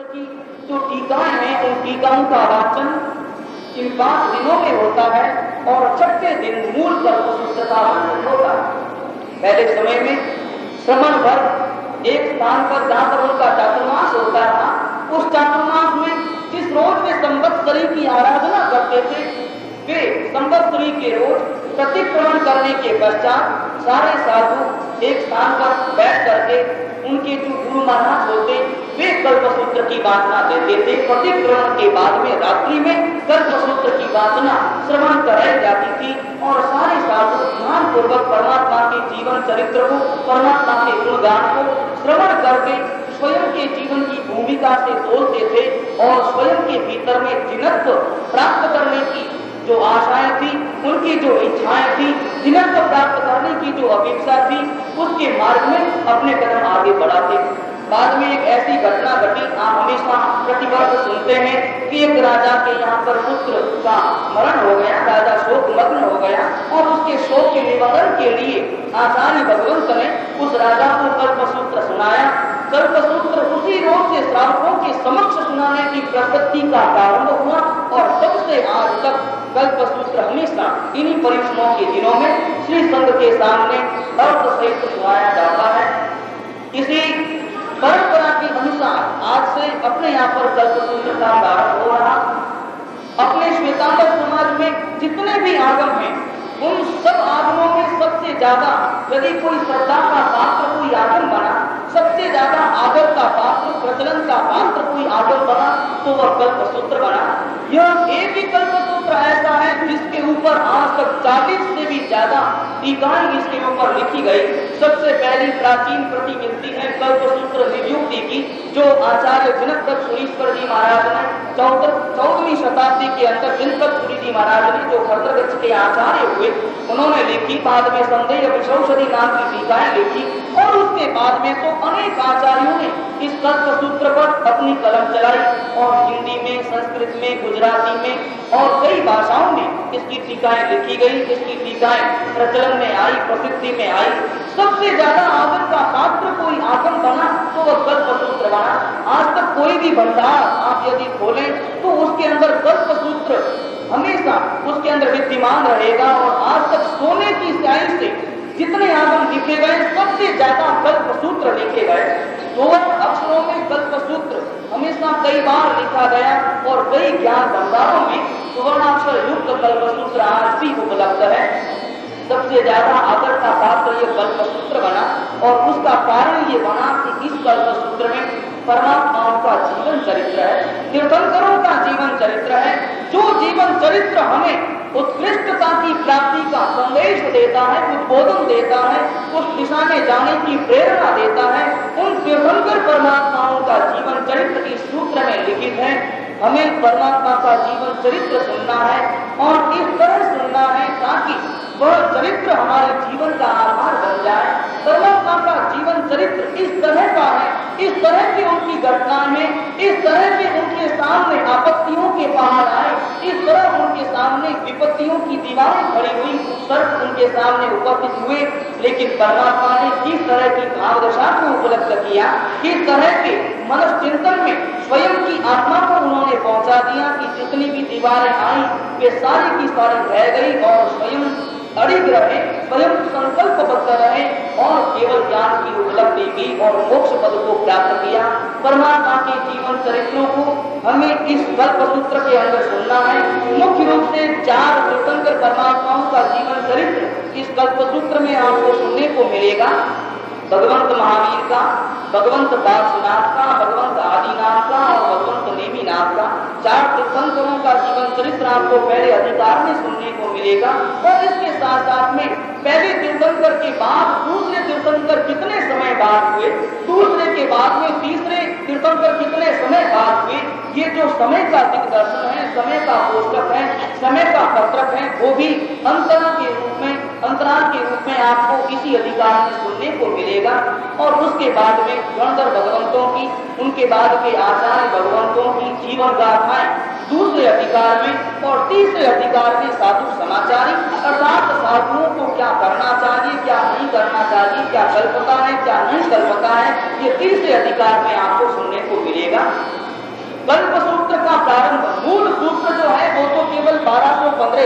की जो टीकाएं हैं उन टीकाओं का वाचन इन 5 दिनों में होता है और 6ठे दिन मूल कल्पसूत्र का वाचन होता है। पहले समय में श्रमण भर एक स्थान पर जहां पर उनका चातुर्मास होता था, उस चातुर्मास में जिस रोज वे संवत्सरी की आराधना करते थे, वे संवत्सरी के रोज प्रतिक्रमण करने के पश्चात सारे साधु एक स्थान पर बैठ करके उनके जो गुरु महाराज होते वे कल्पसूत्र की वाचना देते थे। प्रतिक्रमण के बाद में रात्रि में कल्पसूत्र की वाचना श्रवण कराई जाती थी और सारे साधु ध्यान पूर्वक परमात्मा के जीवन चरित्र को, परमात्मा के गुणगान को श्रवण करके स्वयं के जीवन की भूमिका से तोलते थे और स्वयं के भीतर में जिनत्व प्राप्त करने की जो आशाएं थी, उनकी जो इच्छाएं थी, जिनत्व प्राप्त करने की जो अपेक्षा थी, उसके मार्ग में अपने कदम आगे बढ़ाते। बाद में एक ऐसी घटना घटी, आप हमेशा प्रतिवर्ष सुनते हैं कि एक राजा के यहाँ पर पुत्र का मरण हो गया, राजा शोक मग्न हो गया और उसके शोक के निवारण के लिए आचार्य भगवंत ने उस राजा को कल्पसूत्र सुनाया। कल्पसूत्र उसी रोज से श्रावकों के समक्ष सुनाने की प्रवृत्ति का प्रारंभ हुआ और तब से आज तक कल्पसूत्र हमेशा इन्हीं परिश्रमों के दिनों में श्री संघ के सामने अर्थ सहित सुनाया जाता है। इसी परंपरा के अनुसार आज से अपने यहाँ पर कल्पसूत्र का प्रारंभ हो रहा। अपने श्वेतांबर समाज में जितने भी आगम हैं, उन सब आगमों में सबसे ज्यादा यदि कोई श्रद्धा का पात्र कोई आगम बना, सबसे ज्यादा आदर का पात्र, प्रचलन का पात्र कोई आगम बना, तो वह कल्पसूत्र बना। यह एक ही कल्पसूत्र ऐसा है जिसके ऊपर आज तक 40 से भी ज्यादा टीकाएं इसके ऊपर लिखी गई। सबसे पहली प्राचीन प्रति मिलती है कल्पसूत्र नियुक्ति की, जो आचार्य जनक सुरीश्वर जी महाराज ने 14वीं शताब्दी के अंदर जनक सूरी जी महाराज ने जो खरदगच्छ के आचार्य हुए, उन्होंने लिखी। बाद में संदेह विशौषधि नाम की टीकाएं लिखी और उसके बाद में तो अनेक आचार्यों ने इस कल्पसूत्र पर अपनी कलम चलाई और हिंदी में, संस्कृत में, गुजराती में और कई भाषाओं में इसकी टीकाएं लिखी गई। इसकी टीकाएं प्रचलन में आई, प्रसिद्धि में आई। सबसे ज्यादा आदर का पात्र कोई आगम बना तो वह कल्पसूत्र बना। आज तक कोई भी भंडार आप यदि खोलें तो उसके अंदर कल्पसूत्र हमेशा उसके अंदर विद्यमान रहेगा और आज तक सोने की स्याही से जितने आगम लिखे गए सबसे ज्यादा कल्पसूत्र लिखे गए। 16 अक्षरों में कल्पसूत्र हमेशा कई बार लिखा गया और कई ज्ञान भंडारों में सुवर्णाक्षर युक्त कल्पसूत्र आज भी उपलब्ध है। सबसे ज्यादा आदर का पात्र ये कल्पसूत्र बना और उसका कारण ये बना कि इस कल्पसूत्र में परमात्माओं का जीवन चरित्र है, तीर्थंकरों का जीवन चरित्र है। जो जीवन चरित्र हमें उत्कृष्टता की प्राप्ति का संदेश देता है, उद्बोधन देता है, उस दिशा में जाने की प्रेरणा देता है, उन तीर्थंकर परमात्माओं का जीवन चरित्र इस सूत्र में लिखित है। हमें परमात्मा का जीवन चरित्र सुनना है और इस तरह सुनना है ताकि वह चरित्र हमारे जीवन का आधार बन जाए। परमात्मा का जीवन चरित्र इस तरह का है, इस तरह की उनकी घटनाएं हैं, इस तरह के उनके सामने आपत्तियों के पहाड़ आए, इस तरह उनके सामने विपत्तियों की दीवारें खड़ी हुई, सर्प उनके सामने उपस्थित हुए, लेकिन परमात्मा ने जिस तरह की भावदशा को उपलब्ध किया, इस तरह के मनस चिंतन में स्वयं की आत्मा को उन्होंने पहुंचा दिया कि जितनी भी दीवारें आई वे सारी की सारी रह गई और स्वयं अड़िग रहे, स्वयं संकल्पबद्ध रहे और केवल ज्ञान की उपलब्धि की और मोक्ष पद को प्राप्त किया। परमात्मा के जीवन चरित्रों को हमें इस कल्पसूत्र के अंदर सुनना है। मुख्य रूप से 4 तीर्थंकर परमात्माओं का जीवन चरित्र इस कल्पसूत्र में आपको सुनने को मिलेगा। भगवंत महावीर का, भगवंत पार्श्वनाथ का, भगवंत आदिनाथ का और भगवंत नेमिनाथ का 4 तीर्थंकरों का जीवन चरित्र आपको पहले अधिकार में सुनने को मिलेगा। और इसके साथ साथ में पहले तीर्थंकर के बाद दूसरे तीर्थंकर कितने समय बाद हुए, दूसरे के बाद में तीसरे तीर्थंकर कितने समय बाद हुए, ये जो समय का दिग्दर्शन है, समय का कोष्टक है, समय का पत्रक है, वो भी अंतराल के रूप में आपको इसी अधिकार में सुनने को मिलेगा। और उसके बाद में गणधर भगवंतों की, उनके बाद के आचार्य भगवंतों की जीवन गाथाएं दूसरे अधिकार में और तीसरे अधिकार में साधु समाचारी अर्थात साधुओं को क्या करना चाहिए, क्या नहीं करना चाहिए, क्या कल्पता है, क्या नहीं कल्पता है, ये तीसरे अधिकार में आपको सुनने को मिलेगा।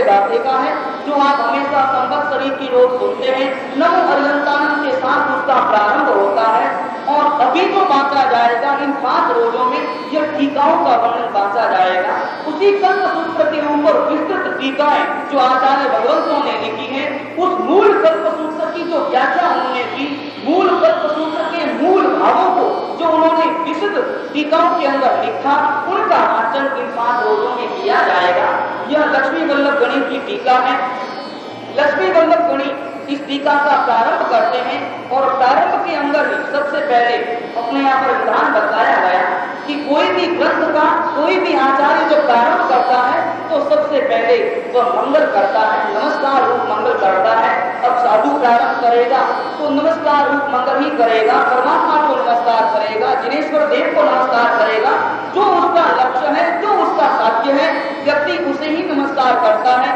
दाते का है, जो आप हमेशा संवत्सरी की रोज सुनते हैं। नमो अरिहंतानंद के साथ उसका प्रारंभ होता है और अभी तो बांटा जाएगा इन 5 रोजों में यह टीकाओं का वर्णन बांटा जाएगा। उसी कल्पसूत्र के ऊपर विस्तृत टीकाएं जो आचार्य भगवंतों ने लिखी है, उस मूल कल्पसूत्र की जो व्याख्या उन्होंने की, मूल कल्पसूत्र के मूल भावों को जो उन्होंने विशुद्ध टीकाओं के अंदर लिखा, उनका वाचन इन 5 रोजों में किया जाएगा। यह लक्ष्मी वल्लभ गणी की टीका है। लक्ष्मी वल्लभ गणी इस टीका का प्रारंभ करते हैं और प्रारंभ के अंदर ही सबसे पहले अपने यहाँ पर विधान बताया गया कि कोई भी ग्रंथ का कोई भी आचार्य जब प्रारंभ करता है तो सबसे पहले वह मंगल करता है, नमस्कार रूप मंगल करता है। अब साधु प्रारंभ करेगा तो नमस्कार रूप मंगल ही करेगा, परमात्मा को नमस्कार करेगा, जिनेश्वर देव को नमस्कार करेगा। जो उसका लक्ष्य है, जो उसका साध्य है, व्यक्ति उसे ही नमस्कार करता है।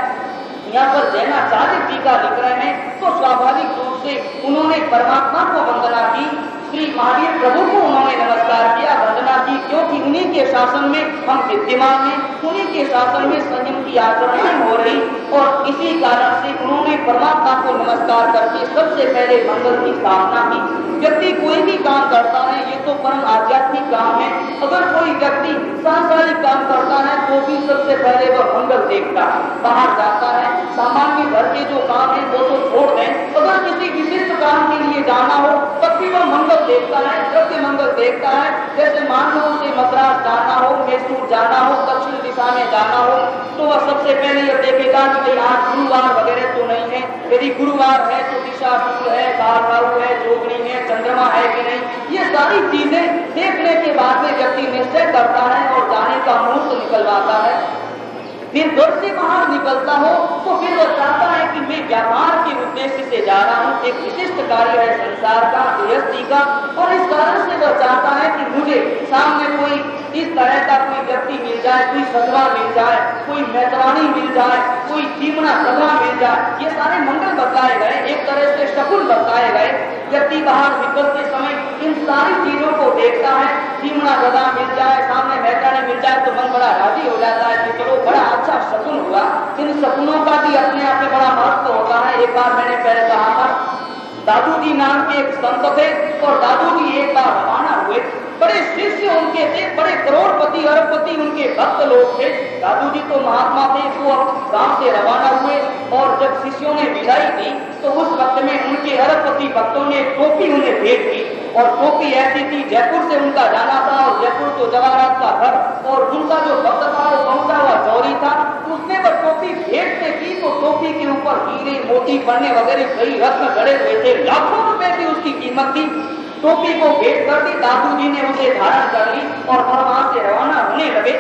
यहाँ पर जैनाचार्य टीका लिख रहे हैं तो स्वाभाविक रूप से उन्होंने परमात्मा को वंदना की, श्री महावीर प्रभु को उन्होंने नमस्कार किया, वंदना की, क्योंकि उन्हीं के शासन में हम विद्यमान हैं, उन्हीं के शासन में संयम की आचरण हो रही और इसी कारण से उन्होंने परमात्मा को नमस्कार करके सबसे पहले मंगल की स्थापना की। व्यक्ति कोई भी काम करता है ये तो परम आध्यात्मिक काम है। अगर कोई व्यक्ति सांसारिक काम करता है तो भी सबसे पहले वह मंगल देखता है। बाहर जाता है, सामान्य घर के जो काम है वो तो छोड़ दें, अगर किसी विशिष्ट काम के लिए जाना हो तब भी वह मंगल देखता है, द्रव्य मंगल देखता है। जैसे मान लो उसे मद्रास जाना हो, मैसूर जाना हो, दक्षिण दिशा में जाना हो तो वह सबसे पहले यह देखेगा कि भाई आज गुरुवार वगैरह तो नहीं है। यदि गुरुवार है तो दिशा शुक्ल है, काल राहु है, जोगनी है, चंद्रमा है कि नहीं, ये सारी चीजें देखने के बाद में व्यक्ति निश्चय करता है और जाने का मुहूर्त निकलवाता है। फिर घर से बाहर निकलता हो तो फिर वह चाहता है कि मैं व्यापार के उद्देश्य से जा रहा हूँ, एक विशिष्ट कार्य है संसार का, गृहस्थी का, और इस कारण से वह चाहता है कि मुझे सामने कोई इस तरह का कोई व्यक्ति मिल जाए, कोई सधवा मिल जाए, कोई मैतरानी मिल जाए, कोई जीवना सधा मिल जाए। ये सारे मंगल बताए गए, एक तरह से शकुन बताए गए। व्यक्ति बाहर निकलते समय इन सारी चीजों को देखता है, जीवना सधा मिल जाए, सामने मैतरानी मिल जाए तो मन बड़ा राजी हो जाता है कि चलो बड़ा अच्छा शकुन हुआ। इन शकुनों का भी अपने आप में बड़ा महत्व होता है। एक बार मैंने पहले कहा था, दादू जी नाम के एक संत थे और दादू जी एक बार रवाना हुए, बड़े शिष्य उनके थे, बड़े करोड़पति अरबपति उनके भक्त लोग थे। दादू जी तो महात्मा थे, वो गांव से रवाना हुए और जब शिष्यों ने विदाई दी तो उस वक्त में उनके अरबपति भक्तों ने टोपी उन्हें भेंट की और टोपी ऐसी थी, जयपुर से उनका जाना था और जयपुर तो जवाहरात का घर और उनका जो भक्त था वो पहुंचा हुआ चौरी था। उसने वह टोपी भेंट से की तो टोपी के ऊपर हीरे मोती पन्ने वगैरह कई रत्न गड़े हुए थे, लाखों रुपए की उसकी कीमत थी। टोपी को भेंट कर दी, दादू जी ने उसे धारण कर ली और वहां से रवाना होने लगे।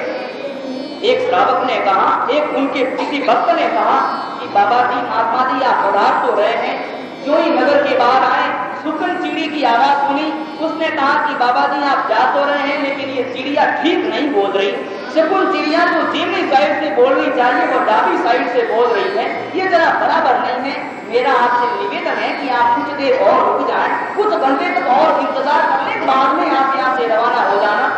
एक श्रावक ने कहा, एक उनके किसी भक्त ने कहा कि बाबा जी, महात्मा जी आप पधार तो रहे हैं, क्यों ही नगर के बाहर आए, सुकन चिड़ी की आवाज सुनी। उसने कहा कि बाबा जी आप जा तो रहे हैं लेकिन ये चिड़िया ठीक नहीं बोल रही। शकुन चिड़िया तो जीवनी साइड से बोलनी चाहिए वो डाबी साइड से बोल रही है, ये जरा बराबर नहीं है। मेरा आपसे निवेदन है कि आप कुछ देर और रुक जाएं, कुछ घंटे तक और इंतजार कर लें, बाद में आप यहाँ से रवाना हो जाना।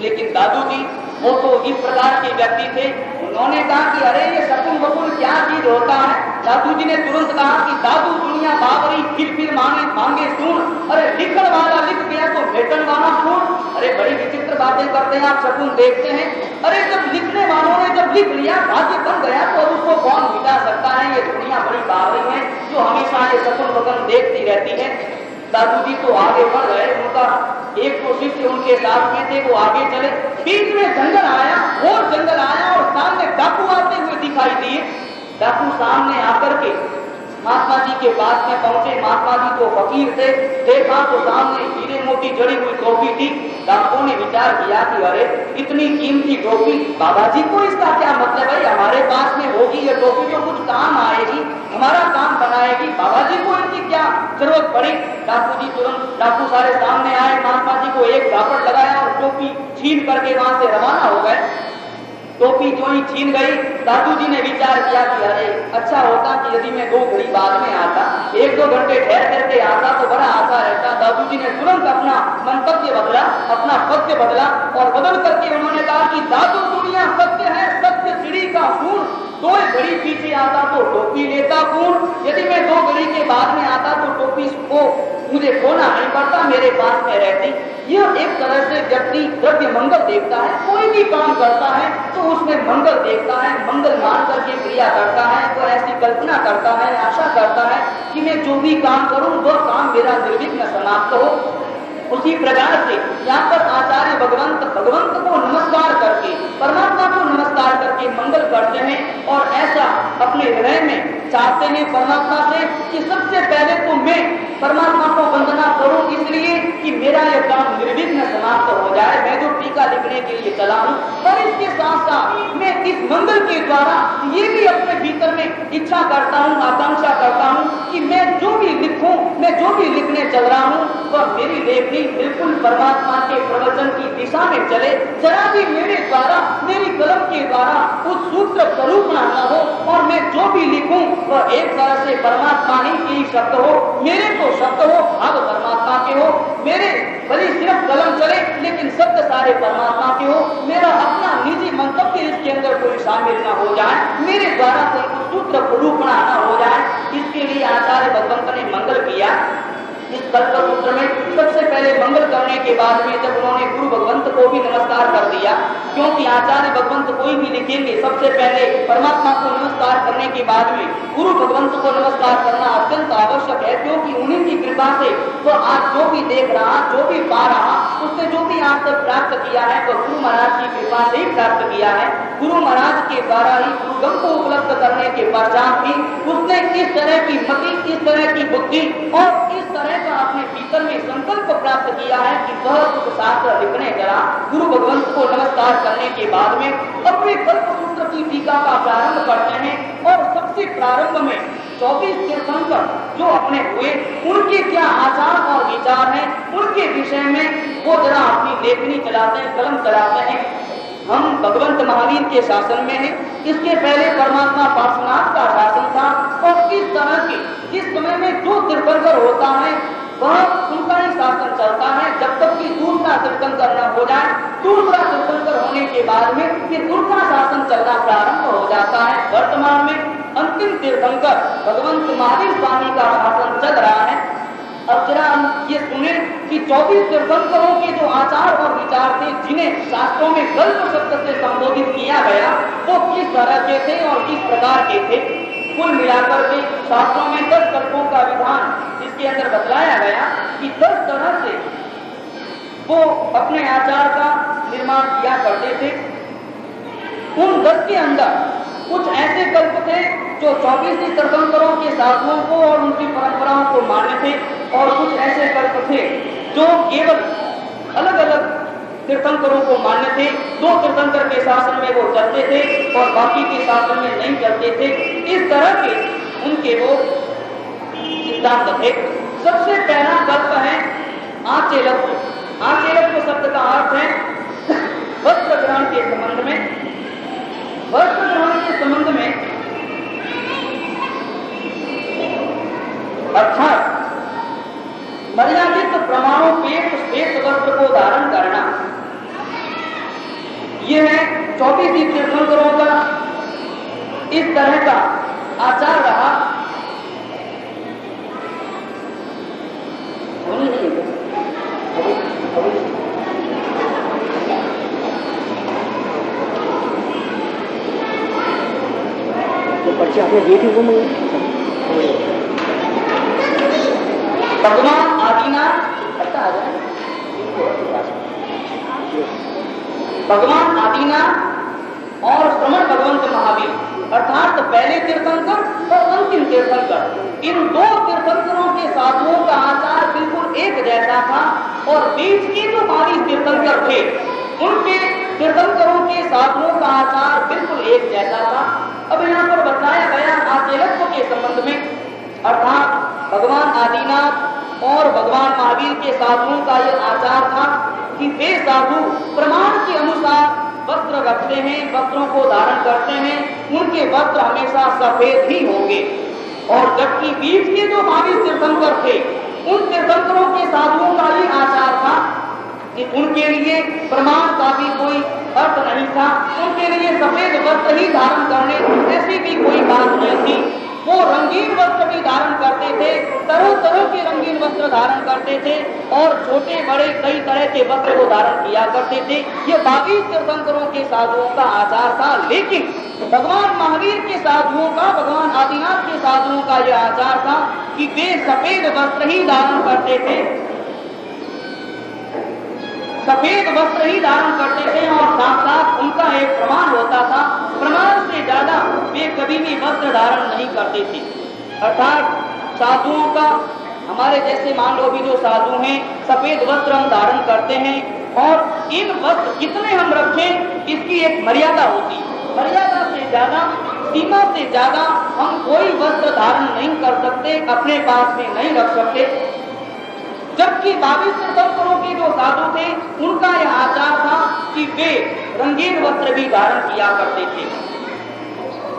लेकिन दादू जी वो तो इस प्रकार के व्यक्ति थे, उन्होंने कहा कि अरे ये शकुन वकुन क्या चीज होता है। दादू जी ने तुरंत कहा कि दादू दुनिया बाबरी फिर मांगे सुन, अरे लिखण वाला लिख गया तो भेटन वाला सुन। अरे बड़ी विचित्र बातें करते हैं आप, शकुन देखते हैं। अरे जब लिखने वालों ने जब लिख लिया, भाग्य बन गया तो उसको कौन मिटा सकता है। ये दुनिया बड़ी बाबरी है जो हमेशा ये शकुन वकुन देखती रहती है। दादू जी तो आगे बढ़ गए, उनका एक तो शिष्य उनके साथ में थे, वो आगे चले। बीच में जंगल आया, और जंगल आया और सामने डाकू आते हुए दिखाई दिए। डाकू सामने आकर के महात्मा जी के पास में पहुंचे। महात्मा जी तो फकीर थे, देखा तो सामने हीरे मोती जड़ी हुई टोपी थी। डाकुओं ने विचार किया कि अरे इतनी कीमती टोपी, बाबा जी को इसका क्या मतलब है, हमारे पास में होगी ये टोपी तो कुछ काम आएगी, हमारा काम बनाएगी, बाबा जी को इनकी क्या जरूरत पड़ी। डाकू जी तुरंत, डाकू सारे सामने आए, महात्मा जी को एक झापड़ लगाया और टोपी छीन करके वहां से रवाना हो गए। टोपी जो ही छीन गई, दादू जी ने विचार किया कि अरे अच्छा होता कि यदि मैं 2 घड़ी बाद में आता, 1-2 घंटे ठहर करके आता तो बड़ा आशा रहता। दादू जी ने तुरंत अपना मंतव्य बदला, अपना पथ्य बदला और बदल करके उन्होंने कहा कि दादू दुनिया सत्य है, सत्य चिड़ी का सूर, 2 घड़ी पीछे आता तो टोपी लेता कौन, यदि मैं 2 घड़ी के बाद में आता तो टोपी को मुझे खोना नहीं पड़ता, मेरे पास में रहती। यह एक तरह से व्यक्ति द्रव्य मंगल देखता है, कोई भी काम करता है तो उसमें मंगल देखता है, मंगल मान करके क्रिया करता है, वह ऐसी कल्पना करता है, आशा करता है कि मैं जो भी काम करूं वह काम मेरा निर्विघ्न समाप्त हो। उसी प्रकार से यहाँ पर आचार्य भगवंत को नमस्कार करके, परमात्मा को नमस्कार करके मंगल करते हैं और ऐसा अपने हृदय में चाहते हैं परमात्मा से कि सबसे पहले तो मैं परमात्मा को वंदना करूं, इसलिए कि मेरा यह काम निर्विघ्न समाप्त हो जाए। मैं जो टीका लिखने के लिए चला हूं, और इसके साथ साथ मैं इस मंगल के द्वारा ये भी अपने भीतर में इच्छा करता हूं, आकांक्षा करता हूं कि मैं जो भी लिखूं, मैं जो भी लिखने चल रहा हूं वह मेरी लेखनी बिल्कुल परमात्मा के प्रवचन की दिशा में चले, जरा भी मेरे द्वारा, मेरी कलम के द्वारा उस सूत्र स्वरूप न हो, और मैं जो भी लिखूं वह एक तरह से परमात्मा ही शब्द हो, मेरे तो शब्द हो, भाव परमात्मा के हो, मेरे भले सिर्फ कलम चले लेकिन शब्द सारे परमात्मा के हो, मेरा अपना निजी मंतव्य इसके अंदर कोई शामिल न हो जाए, मेरे द्वारा कोई सूत्र निरूपणा न हो जाए। इसके लिए आचार्य भगवंत ने मंगल किया। इस कल्प सूत्र में सबसे पहले मंगल करने के बाद में जब उन्होंने गुरु भगवंत को भी नमस्कार कर दिया, क्योंकि आचार्य भगवंत कोई भी लिखेंगे सबसे पहले परमात्मा को नमस्कार करने के बाद में गुरु भगवंत को नमस्कार करना अत्यंत आवश्यक है, क्योंकि उन्हीं की कृपा से वह आज जो भी देख रहा, जो भी पा रहा, उसने जो भी आज तक प्राप्त किया है वह गुरु महाराज की कृपा से ही प्राप्त किया है। गुरु महाराज के द्वारा ही गुरुगम को उपलब्ध करने के पश्चात भी उसने इस तरह की मति, इस तरह की बुद्धि और इस तरह का अपने भीतर में संकल्प प्राप्त किया है कि वह कुछ शास्त्र लिखने जरा गुरु भगवंत को नमस्कार करने के बाद में अपने कल्प सूत्र की टीका का प्रारंभ करते हैं। और सबसे प्रारंभ में 24 तीर्थंकर जो अपने हुए, उनके क्या आचार और विचार हैं, उनके विषय में वो जरा अपनी लेखनी चलाते हैं, कलम चलाते हैं। हम भगवंत महावीर के शासन में हैं, इसके पहले परमात्मा पार्श्वनाथ का शासन था, और इस तरह के जिस समय में जो तीर्थंकर होता है वह उनका ही शासन चलता है, जब तक कि दूसरा तीर्थंकर न हो जाए। दूसरा तीर्थंकर होने के बाद में फिर उनका शासन चलना प्रारंभ हो जाता है। वर्तमान में अंतिम तीर्थंकर भगवंत महावीर स्वामी का शासन चल रहा है। अब जरा हम ये सुने कि 24 तीर्थंकरों के जो आचार और विचार थे, जिन्हें शास्त्रों में कल्प शब्द से संबोधित किया गया, वो किस तरह के थे और किस प्रकार के थे। कुल मिलाकर के शास्त्रों में 10 कल्पों का विधान इसके अंदर बतलाया गया कि 10 तरह से वो अपने आचार का निर्माण किया करते थे। उन 10 के अंदर कुछ ऐसे कल्प थे जो 24 तीर्थंकरों के साधुओं को और उनकी परंपराओं को मानते थे, और कुछ ऐसे कल्प थे जो केवल अलग अलग तीर्थंकरों को मान्य थे। 2 तीर्थंकर के शासन में वो चलते थे और बाकी के शासन में नहीं चलते थे। इस तरह के उनके वो सिद्धांत थे। सबसे पहला कल्प है आचेलत्व। आचेलत्व शब्द का अर्थ है वस्त्र ग्रहण के संबंध में। वस्त्र ग्रहण के संबंध में अर्थात मर्यादित प्रमाणोपेक्ष श्वेत वस्त्र को धारण करना, यह है 24 तीर्थंकरों का इस तरह का आचार रहा। तो पर्ची आपने दी थी वो भगवान आदिनाथ, भगवान आदिनाथ और श्रमण भगवंत महावीर अर्थात पहले तीर्थंकर और अंतिम तीर्थंकर, इन 2 तीर्थंकरों के साधुओं का आचार बिल्कुल एक जैसा था, और बीच के जो 22 तीर्थंकर थे उनके तीर्थंकरों के साधुओं का आचार बिल्कुल एक जैसा था। अब यहाँ पर बताया गया आचेलत्व के संबंध में, अर्थात भगवान आदिनाथ और भगवान महावीर के साधुओं का यह आचार था कि वे साधु प्रमाण के अनुसार वस्त्र रखते हैं, वस्त्रों को धारण करते हैं, उनके वस्त्र हमेशा सफेद ही होंगे। और जबकि बीच के जो 22 तीर्थंकर थे, उन तीर्थंकरों के साधुओं का ही आचार था कि उनके लिए प्रमाण का भी कोई अर्थ अर्थ नहीं था। उनके लिए सफेद वस्त्र ही धारण करने ऐसी भी कोई बात नहीं थी। वो रंगीन वस्त्र भी धारण करते थे, तरह तरह के रंगीन वस्त्र धारण करते थे और छोटे बड़े कई तरह के वस्त्र को धारण किया करते थे। ये 22 तीर्थंकरों के साधुओं का आचार था। लेकिन भगवान महावीर के साधुओं का, भगवान आदिनाथ के साधुओं का यह आचार था कि वे सफेद वस्त्र ही धारण करते थे, सफेद वस्त्र ही धारण करते थे और साथ साथ उनका एक प्रमाण होता था, प्रमाण से ज्यादा वे कभी भी वस्त्र धारण नहीं करते थे। अर्थात साधुओं का, हमारे जैसे मान लो भी जो साधु हैं सफेद वस्त्र हम धारण करते हैं और इन वस्त्र कितने हम रखें इसकी एक मर्यादा होती है। मर्यादा से ज्यादा, सीमा से ज्यादा हम कोई वस्त्र धारण नहीं कर सकते, अपने पास में नहीं रख सकते। जबकि 22 तीर्थंकरों के जो साधु थे उनका यह आचार था कि वे रंगीन वस्त्र भी धारण किया करते थे।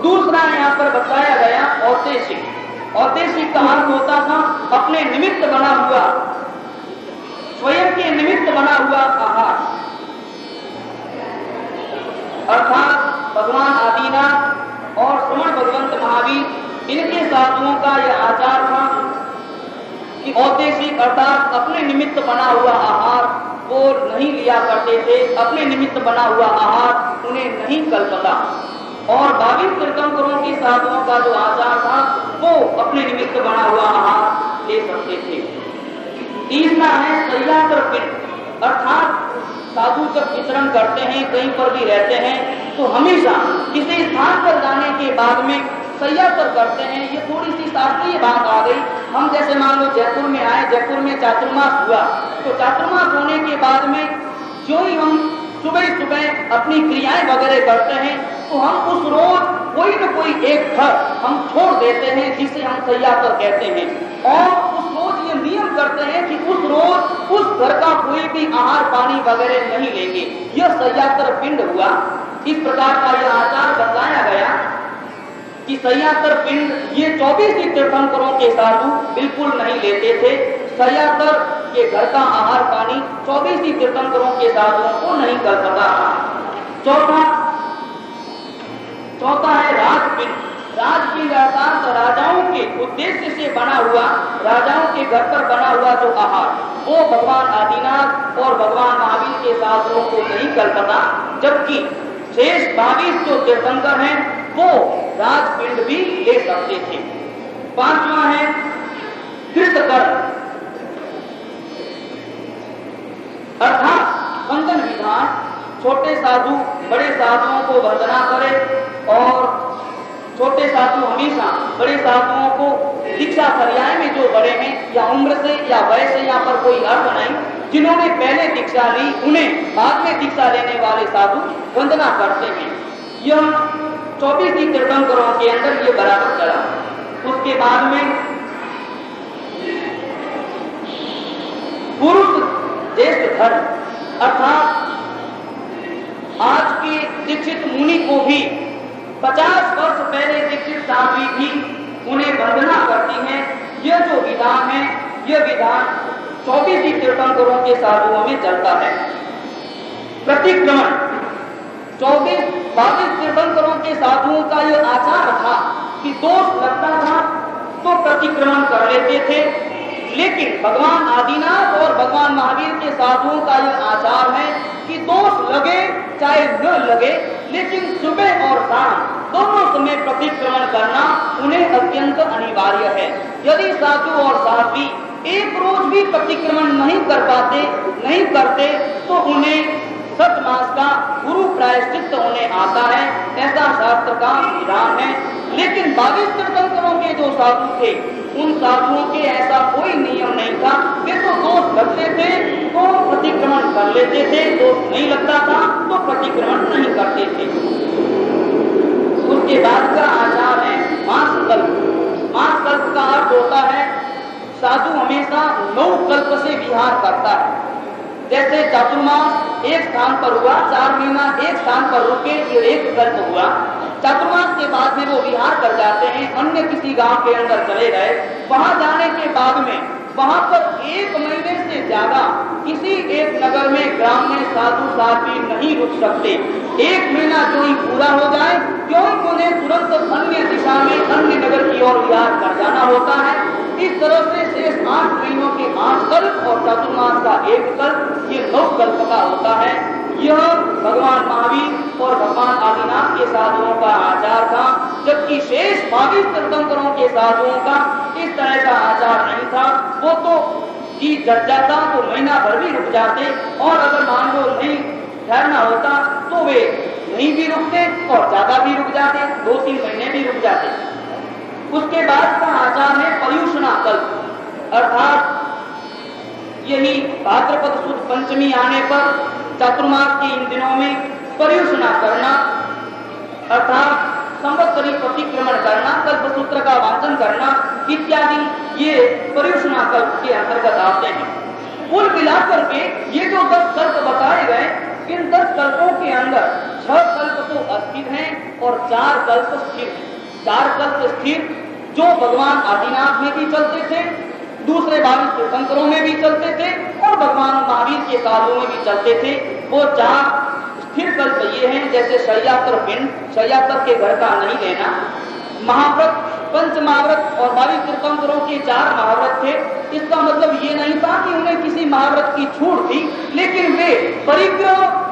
दूसरा यहाँ पर बताया गया औदेशिक। औदेशिक का अर्थ होता था अपने निमित्त बना हुआ, स्वयं के निमित्त बना हुआ आहार। अर्थात भगवान आदिनाथ और श्रवण भगवंत महावीर, इनके साधुओं का यह आचार था कि औदेशिक अर्थात अपने निमित्त बना हुआ आहार वो नहीं लिया करते थे। अपने निमित्त बना हुआ आहार उन्हें नहीं कल्पता। और 22 तीर्थंकरों के साधुओं का जो आचार था वो अपने निमित्त बना हुआ आहार ले सकते थे। तीसरा है सह्यात्र पिंड। अर्थात साधु जब विचरण करते हैं, कहीं पर भी रहते हैं, तो हमेशा किसी स्थान पर जाने के बाद में सह्यात्र करते हैं। ये थोड़ी सी शास्त्रीय बात आ गई। हम जैसे मान लो जयपुर में आए, जयपुर में चातुर्मास हुआ, तो चातुर्मास होने के बाद में जो ही हम सुबह सुबह अपनी क्रियाएं वगैरह करते हैं तो हम उस रोज कोई न कोई एक घर हम छोड़ देते हैं जिसे हम सह्यात्र कहते हैं, और उस रोज ये नियम करते हैं कि उस रोज उस घर का कोई भी आहार पानी वगैरह नहीं लेंगे। यह सह्यात्र पिंड हुआ। इस प्रकार का यह आचार बताया गया कि सह्यात्र पिंड ये 24 तीर्थंकरों के साधु बिल्कुल नहीं लेते थे। सह्यात्र के घर का आहार पानी 24 तीर्थंकरों के साधुओं को नहीं कर सका। चौथा है राजपिंड। राजपिंड अर्थात राजाओं के उद्देश्य से बना हुआ, राजाओं के घर पर बना हुआ जो आहार, वो भगवान आदिनाथ और भगवान महावीर के साधुओं को नहीं कर सका। जबकि शेष 22 जो तीर्थंकर हैं वो राजपिंड भी ले सकते थे। पांचवा है कृतकर्म। अर्थात वंदन विधान। छोटे साधु बड़े साधुओं को वंदना करे और छोटे साधु हमेशा बड़े साधुओं को दीक्षा पर्याय में जो बड़े हैं या उम्र से या वय से यहाँ पर कोई अर्थ नहीं, जिन्होंने पहले दीक्षा ली उन्हें बाद में दीक्षा लेने वाले साधु वंदना करते हैं। यह 24 तीर्थंकरों के अंदर ये बराबर चला। उसके बाद में पुरुष ज्येष्ठ धर्म। अर्थात आज के दीक्षित मुनि को भी 50 वर्ष पहले दीक्षित साध्वी भी उन्हें वंदना करती हैं। यह जो विधान है, यह विधान 24 तीर्थंकरों के साधुओं में चलता है। प्रतिक्रमण। 22 तीर्थंकरों के साधुओं का यह आचार था कि दोष लगता था तो प्रतिक्रमण कर लेते थे। लेकिन भगवान आदिनाथ और भगवान महावीर के साधुओं का यह आचार है कि दोष लगे चाहे न लगे, लेकिन सुबह और शाम दोनों समय प्रतिक्रमण करना उन्हें अत्यंत अनिवार्य है। यदि साधु और साध्वी एक रोज भी प्रतिक्रमण नहीं कर पाते, नहीं करते, तो उन्हें 7 मास का गुरु प्रायश्चित उन्हें आता है, ऐसा शास्त्र का विधान है। लेकिन 22 तीर्थंकरों के जो साधु थे उन साधुओं के ऐसा कोई नियम नहीं था। वे तो दोष लगते थे तो प्रतिक्रमण कर लेते थे, दोष नहीं लगता था तो प्रतिक्रमण नहीं करते थे। उसके बाद का आचार है मास कल्प। मास कल्प का अर्थ होता है साधु हमेशा 9 कल्प से विहार करता है। जैसे चातुर्मास एक स्थान पर हुआ, 4 महीना एक स्थान पर रुके, ये एक कल्प हुआ। चातुर्मास के बाद में वो विहार कर जाते हैं, अन्य किसी गांव के अंदर चले गए। वहां जाने के बाद में वहां पर 1 महीने से ज्यादा किसी एक नगर में ग्राम में साधु साध्वी नहीं रुक सकते। 1 महीना जो ही पूरा हो जाए क्यों उन्हें तुरंत अन्य दिशा में अन्य नगर की ओर विहार कर जाना होता है। इस तरह से शेष 8 महीनों के 8 कल्प और चातुर्मास का 1 कल्प, ये 9 कल्प का होता है। यह भगवान महावीर और भगवान आदिनाथ के साधुओं का आचार था, जबकि शेष 22 तीर्थंकरों के साधुओं का इस तरह का आचार नहीं था। वो तो जी जग जाता तो महीना भर भी रुक जाते, और अगर मान लो नहीं ठहरना होता तो वे नहीं भी रुकते और ज्यादा भी रुक जाते, 2-3 महीने भी रुक जाते। उसके बाद का आचार है पर्युषणा कल्प, अर्थात यही भाद्रपद सुद पंचमी आने पर चातुर्मास के इन दिनों में पर्युषणा करना, अर्थात संवत्सरी प्रतिक्रमण करना, कल्पसूत्र का वाचन करना इत्यादि, ये पर्युषणा कल्प के अंतर्गत आते हैं। कुल मिलाकर के ये जो 10 कल्प बताए गए, इन 10 कल्पों के अंदर 6 कल्प तो अस्थिर हैं और 4 कल्प स्थिर हैं। 4 कल्प स्थिर जो भगवान आदिनाथ में भी चलते थे, दूसरे 22 तीर्थंकरों में भी चलते थे और भगवान महावीर के साधुओं में भी चलते थे। वो 4 स्थिर कल्प ये हैं, जैसे शय्यातर पिंड, शय्यातर के घर का नहीं लेना, महाव्रत, पंच महाव्रत और 22 तीर्थंकरों के 4 महाव्रत थे। इसका मतलब ये नहीं था कि उन्हें किसी महाव्रत की छूट थी, लेकिन वे परिग्रह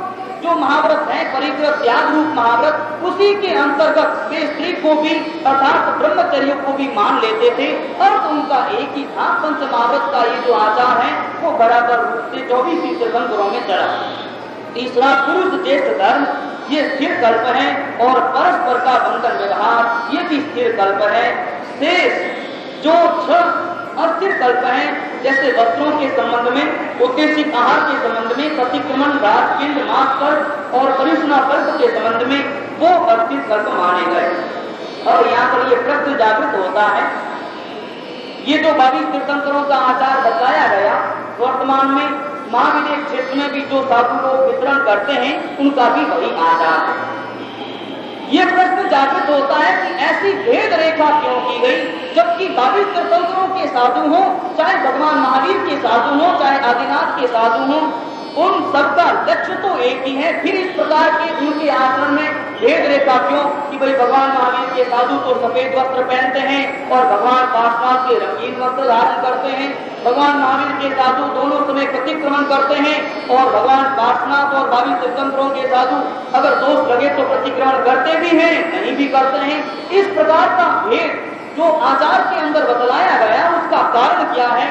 जो महाव्रत है, परिग्रह त्याग रूप महाव्रत, उसी के अंतर्गत वे स्त्री को भी अर्थात ब्रह्मचर्य को भी मान लेते थे। अर्थ उनका एक ही था। पंच महाव्रत का ये जो आचार है वो बराबर रूप से 24 तीर्थंकरों में चला। तीसरा पुरुष ज्येष्ठ धर्म, ये स्थिर कल्प है, और परस्पर का बंधन व्यवहार, ये भी स्थिर कल्प है। शेष जो 6 अस्थिर कल्प हैं, जैसे वस्त्रों के संबंध में, उद्देशिक आहार के संबंध में, प्रतिक्रमण, राजपिंड, मास कल्प और पर्युषणा कल्प के संबंध में, वो अस्थिर कल्प माने गए। और यहाँ पर ये प्रश्न जागृत होता है, ये जो 22 तीर्थंकरों का आचार बताया गया, वर्तमान में महाविदेश क्षेत्र में भी जो साधु लोग वितरण करते हैं उनका भी वही आचार है। ये प्रश्न जागृत होता है कि ऐसी भेद रेखा क्यों की गई, जबकि 22 तीर्थंकरों के साधु हों, चाहे भगवान महावीर के साधु हों, चाहे आदिनाथ के साधु हों, उन सबका लक्ष्य तो एक ही है। फिर इस प्रकार के उनके आचरण में भेद रेखा क्यों कि भाई भगवान महावीर के साधु तो सफेद वस्त्र पहनते हैं और भगवान पार्श्वनाथ के रंगीन वस्त्र धारण करते हैं, भगवान महावीर के साधु दोनों समय प्रतिक्रमण करते हैं और भगवान पार्श्वनाथ और 22 तीर्थंकरों के साधु अगर दोष लगे तो प्रतिक्रमण करते भी हैं, नहीं भी करते हैं। इस प्रकार का भेद जो आचार के अंदर बतलाया गया, उसका कारण क्या है,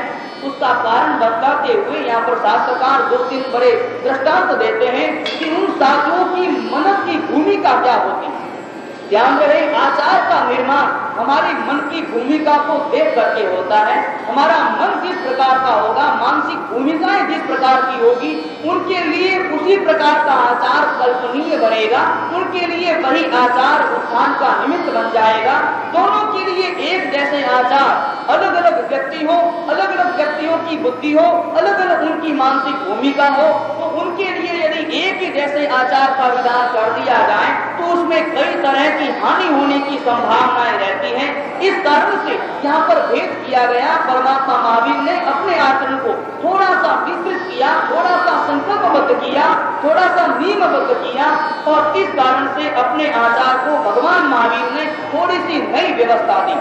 उसका कारण बताते हुए यहाँ पर शास्त्रकार 2-3 बड़े दृष्टांत देते हैं कि उन साधुओं की मनस की भूमिका क्या होती है। ध्यान रहे, आचार का निर्माण हमारी मन की भूमिका को देख करके होता है। हमारा मन जिस प्रकार का होगा, मानसिक भूमिकाएं जिस प्रकार की होगी, उनके लिए उसी प्रकार का आचार कल्पनीय बनेगा, उनके लिए वही आचार उत्थान का निमित्त बन जाएगा। दोनों के लिए एक जैसे आचार, अलग अलग व्यक्ति हो, अलग अलग व्यक्तियों की बुद्धि हो, अलग अलग उनकी मानसिक भूमिका हो, तो उनके लिए यदि एक ही जैसे आचार का विधान कर दिया जाए तो उसमें कई तरह की हानि होने की संभावनाएं रहती हैं। इस कारण से यहाँ पर भेद किया गया। परमात्मा महावीर ने अपने आचरण को थोड़ा सा विस्तृत किया, थोड़ा सा संकल्पबद्ध किया, थोड़ा सा नियमबद्ध किया, और इस कारण से अपने आचार को भगवान महावीर ने थोड़ी सी नई व्यवस्था दी।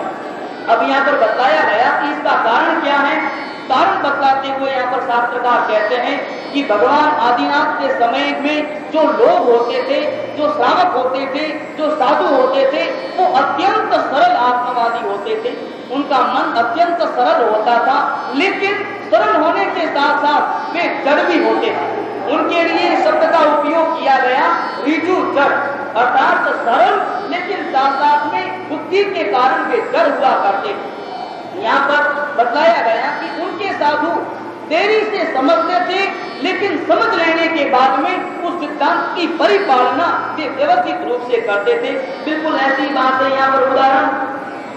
अब यहाँ पर बताया गया कि इसका कारण क्या है। कारण बतलाते हुए यहाँ पर शास्त्रकार कहते हैं कि भगवान आदिनाथ के समय में जो लोग होते थे, जो श्रावक होते थे, जो साधु होते थे, वो अत्यंत सरल आत्मवादी होते थे। उनका मन अत्यंत सरल होता था, लेकिन सरल होने के साथ साथ वे जड़ भी होते थे। उनके लिए शब्द का उपयोग किया गया ऋजु जड़, अर्थात सरल लेकिन साथ साथ में बुद्धि के कारण वे जड़ हुआ करते थे। यहाँ पर बताया गया कि उनके साधु देरी से समझते थे, लेकिन समझ लेने के बाद में उस सिद्धांत की परिपालना वे व्यवस्थित रूप से करते थे। बिल्कुल ऐसी बात है। यहाँ पर उदाहरण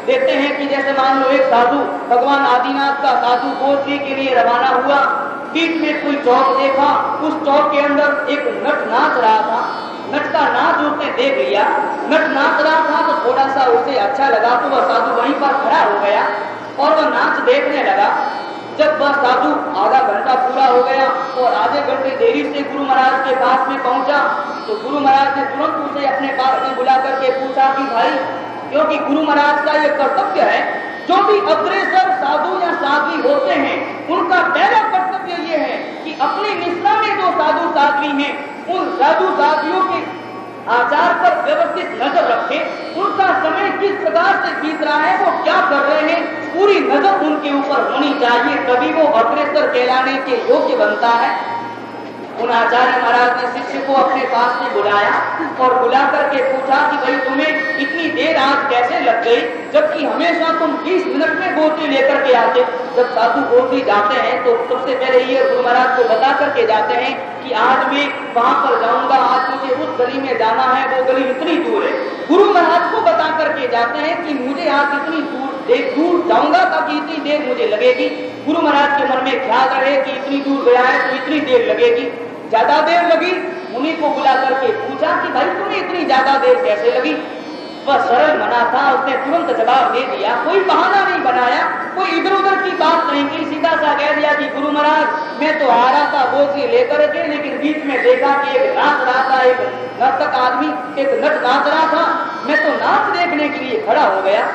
देते हैं कि जैसे मान लो एक साधु, भगवान आदिनाथ का साधु गोत्री के लिए रवाना हुआ, बीच में कोई चौक देखा, उस चौक के अंदर एक नट नाच रहा था। नट का नाच उसने देख लिया, नट नाच रहा था तो थोड़ा सा उसे अच्छा लगा, तो वह साधु वहीं पर खड़ा हो गया और वह नाच देखने लगा। जब वह साधु आधा घंटा पूरा हो गया और आधे घंटे देरी से गुरु महाराज के पास में पहुंचा, तो गुरु महाराज ने तुरंत उसे अपने पास में बुला करके पूछा कि भाई, क्योंकि गुरु महाराज का यह कर्तव्य है, जो भी अग्रसर साधु या साध्वी होते हैं उनका पहला कर्तव्य यह है कि अपनी निष्ठा में जो साधु साध्वी हैं उन साधु साध्वियों के आचार पर व्यवस्थित नजर रखे, उनका समय किस प्रकार से बीत रहा है, वो क्या कर रहे हैं, पूरी नजर उनके ऊपर होनी चाहिए, तभी वो अग्रसर कहलाने के योग्य बनता है। उन आचार्य महाराज ने शिष्य को अपने पास में बुलाया और बुला करके पूछा कि भाई तुम्हें इतनी देर आज कैसे लग गई, जबकि हमेशा तुम 20 मिनट में गोत्री लेकर के आते। जब साधु गोत्री जाते हैं तो सबसे पहले ये गुरु महाराज को बता करके जाते हैं कि आज मैं वहां पर जाऊंगा, आज मुझे उस गली में जाना है, वो गली इतनी दूर है। गुरु महाराज को बता करके जाते हैं कि मुझे आज इतनी दूर जाऊंगा ताकि इतनी देर मुझे लगेगी। गुरु महाराज के मन में ख्याल रहे कि इतनी दूर गया है तो इतनी देर लगेगी। ज्यादा देर लगी, मुनि को बुला करके पूछा कि भाई तुम्हें इतनी ज्यादा देर कैसे लगी। वह सरल मना था, उसने तुरंत जवाब दे दिया, कोई बहाना नहीं बनाया, कोई इधर उधर की बात नहीं की, सीधा सा कह दिया कि गुरु महाराज मैं तो आ रहा था गोत्री लेकर के, लेकिन बीच में देखा कि एक नाच रहा था, एक नर्तक आदमी एक नट नाच रहा था, मैं तो नाच देखने के लिए खड़ा हो गया।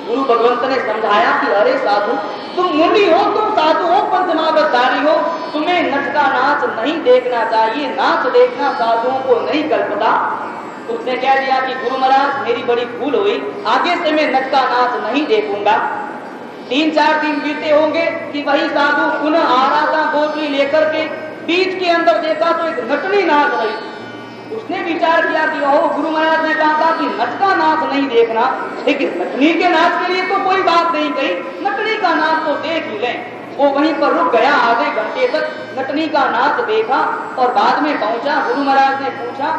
गुरु भगवंत ने समझाया कि अरे साधु, तुम मुनि हो, तुम साधु हो, पंचमावतारी हो, तुम्हें नच का नाच नहीं देखना चाहिए, नाच देखना साधुओं को नहीं कल्पता। उसने कह दिया कि गुरु महाराज मेरी बड़ी भूल हुई, आगे से मैं नच का नाच नहीं देखूंगा। 3-4 दिन बीते होंगे कि वही साधु पुनः आ रहा था गोत्री लेकर के, बीच के अंदर देखा तो एक नटनी नाच रही। उसने विचार किया कि ओह, गुरु महाराज ने कहा था कि नच का नाच नहीं देखना, लेकिन नटनी के नाच के लिए तो कोई बात नहीं कही, नटनी का नाच तो देख ही लें। वो वहीं पर रुक गया, आधे घंटे तक नटनी का नाच देखा और बाद में पहुंचा। गुरु महाराज ने पूछा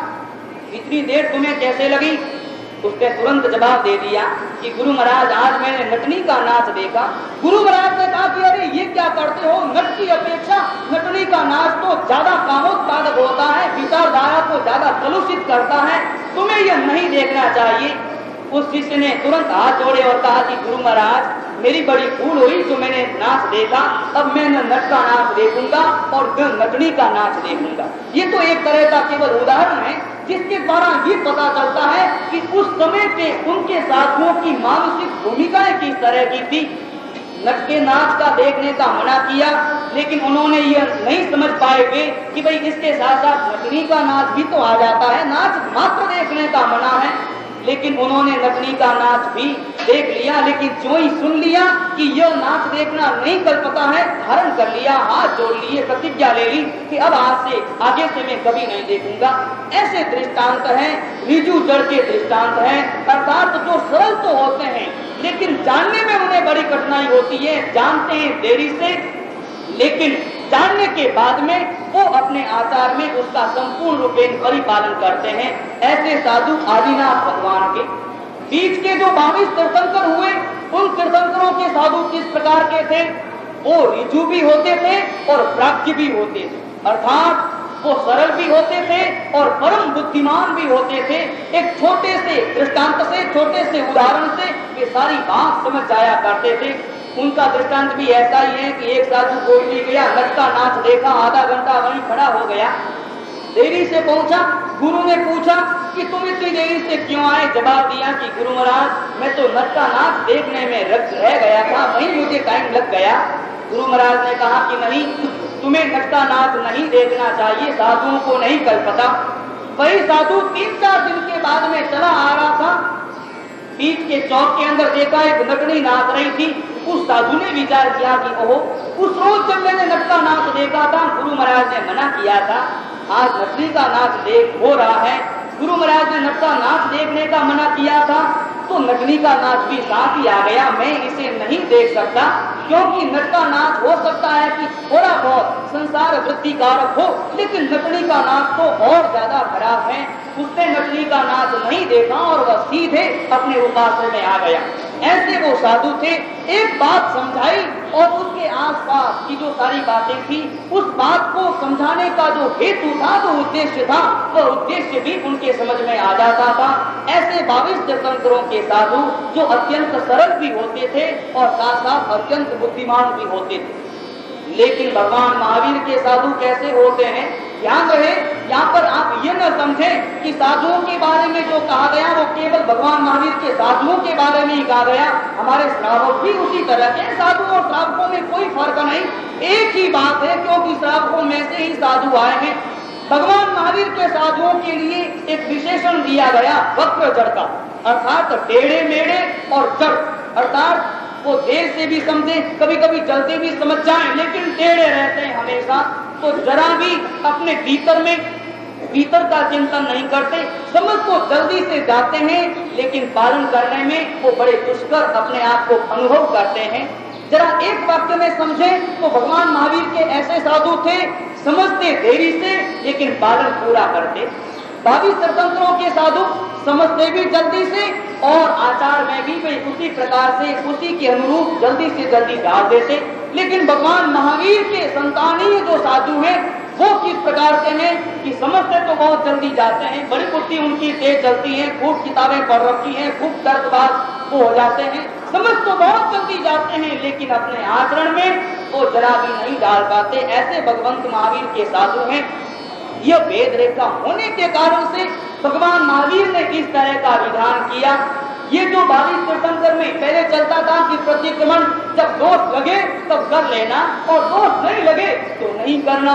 इतनी देर तुम्हें कैसे लगी। उसने तुरंत जवाब दे दिया कि गुरु महाराज आज मैंने नटनी का नाच देखा। गुरु महाराज ने कहा कि अरे ये क्या करते हो, नट की अपेक्षा नटनी का नाच तो ज्यादा कामोत्पादक होता है, विचारधारा को ज्यादा कलुषित करता है, तुम्हें यह नहीं देखना चाहिए। उस शिष्य ने तुरंत हाथ जोड़े और कहा कि गुरु महाराज मेरी बड़ी भूल हुई, जो मैंने नाच देखा, अब मैं न नट का नाच देखूंगा और न नटनी का नाच देखूंगा। ये तो एक तरह का केवल उदाहरण है जिसके द्वारा ये पता चलता है कि उस समय पे उनके साथियों की मानसिक भूमिकाएं किस तरह की थी। नट के नाच का देखने का मना किया, लेकिन उन्होंने यह नहीं समझ पाएंगे कि भाई इसके साथ साथ नटनी का नाच भी तो आ जाता है, नाच मात्र देखने का मना है। लेकिन उन्होंने नटनी का नाच भी देख लिया, लेकिन जो ही सुन लिया कि यह नाच देखना नहीं कल्पता है, धारण कर लिया, हाथ जोड़ लिए, प्रतिज्ञा ले ली कि अब आज से आगे से मैं कभी नहीं देखूंगा। ऐसे दृष्टांत हैं, रिजु जड़ के दृष्टांत हैं, अर्थात जो सरल तो होते हैं लेकिन जानने में उन्हें बड़ी कठिनाई होती है। जानते हैं देरी से, लेकिन जानने के बाद में वो अपने आचार में उसका संपूर्ण रूपेण परिपालन करते हैं। ऐसे साधु आदिनाथ भगवान के बीच के जो 22 तीर्थंकर हुए, उन तीर्थंकरों के साधु किस प्रकार के थे, वो ऋजु भी होते थे और प्राज्ञ भी होते थे, अर्थात वो सरल भी होते थे और परम बुद्धिमान भी होते थे। एक छोटे से दृष्टांत से, छोटे से उदाहरण से वे सारी बात समझ जाया करते थे। उनका दृष्टांत भी ऐसा ही है कि एक साधु गोत्री गया, नच का नाच देखा, आधा घंटा वहीं खड़ा हो गया, देरी से पहुंचा। गुरु ने पूछा कि तुम इतनी देरी से क्यों आए। जवाब दिया कि गुरु महाराज मैं तो नच का नाच देखने में रह गया था, वहीं मुझे टाइम लग गया। गुरु महाराज ने कहा कि नहीं, तुम्हें नच का नाच नहीं देखना चाहिए, साधुओं को नहीं कल्पता। वही साधु 3-4 दिन के बाद में चला आ रहा था, बीच के चौक के अंदर देखा एक नटनी नाच रही थी। उस साधु ने विचार किया कि ओहो, उस रोज जब मैंने नट का नाच देखा था, गुरु महाराज ने मना किया था, आज नटनी का नाच देख हो रहा है। गुरु महाराज ने नट का नाच देखने का मना किया था तो नटनी का नाच भी साथ ही आ गया। मैं इसे नहीं देख सकता, क्योंकि नट का नाच हो सकता है कि थोड़ा बहुत संसार वृत्तिकारक हो, लेकिन नटनी का नाच तो और ज्यादा खराब है। उसने नटनी का नाच नहीं देखा और वह सीधे अपने उपासना में आ गया। ऐसे वो साधु थे, एक बात समझाई और उसके आसपास की जो सारी बातें थी, उस बात को समझाने का जो हेतु था, जो उद्देश्य था, वह उद्देश्य भी उनके समझ में आ जाता था। ऐसे 22 तीर्थंकरों के साधु जो अत्यंत सरल भी होते थे और साथ साथ अत्यंत बुद्धिमान भी होते थे। लेकिन भगवान महावीर के साधु कैसे होते हैं, ध्यान रहे, यहाँ पर आप ये न समझें कि साधुओं के बारे में जो कहा गया वो केवल भगवान महावीर के साधुओं के बारे में ही कहा गया। हमारे श्रावक भी उसी तरह के, साधुओं और श्रावकों में कोई फर्क नहीं, एक ही बात है, क्योंकि श्रावकों में से ही साधु आए हैं। भगवान महावीर के साधुओं के लिए एक विशेषण दिया गया वक्र जड़ का, अर्थात टेढ़े मेढ़े और जड़, अर्थात वो देर से भी समझे, कभी कभी जल्दी भी समझ जाए, लेकिन टेढ़े रहते हैं हमेशा। तो जरा भी अपने भीतर का चिंतन नहीं करते, समझ को जल्दी से जाते हैं, लेकिन पालन करने में वो बड़े दुष्कर अपने आप को अनुभव करते हैं। जरा एक वाक्य में समझे तो भगवान महावीर के ऐसे साधु थे, समझते देरी से लेकिन पालन पूरा करते। 22 तीर्थंकरों के साधु समझते भी जल्दी से और आचार में भी वे उसी प्रकार से, उसी के अनुरूप जल्दी से जल्दी डाल देते। लेकिन भगवान महावीर के संतानीय जो साधु हैं वो किस प्रकार से हैं कि समझते तो बहुत जल्दी जाते हैं, बड़ी बुद्धि उनकी तेज चलती है, खूब किताबें पढ़ रखी हैं, खूब तर्कबाज वो हो जाते हैं, समझ तो बहुत जल्दी जाते हैं, लेकिन अपने आचरण में वो जरा भी नहीं डाल पाते। ऐसे भगवंत महावीर के साधु हैं। यह भेद रेखा होने के कारण से भगवान महावीर ने इस तरह का विधान किया। ये जो 22 तीर्थंकर में पहले चलता था कि प्रतिक्रमण जब दोष लगे तब कर लेना और दोष नहीं लगे तो नहीं करना,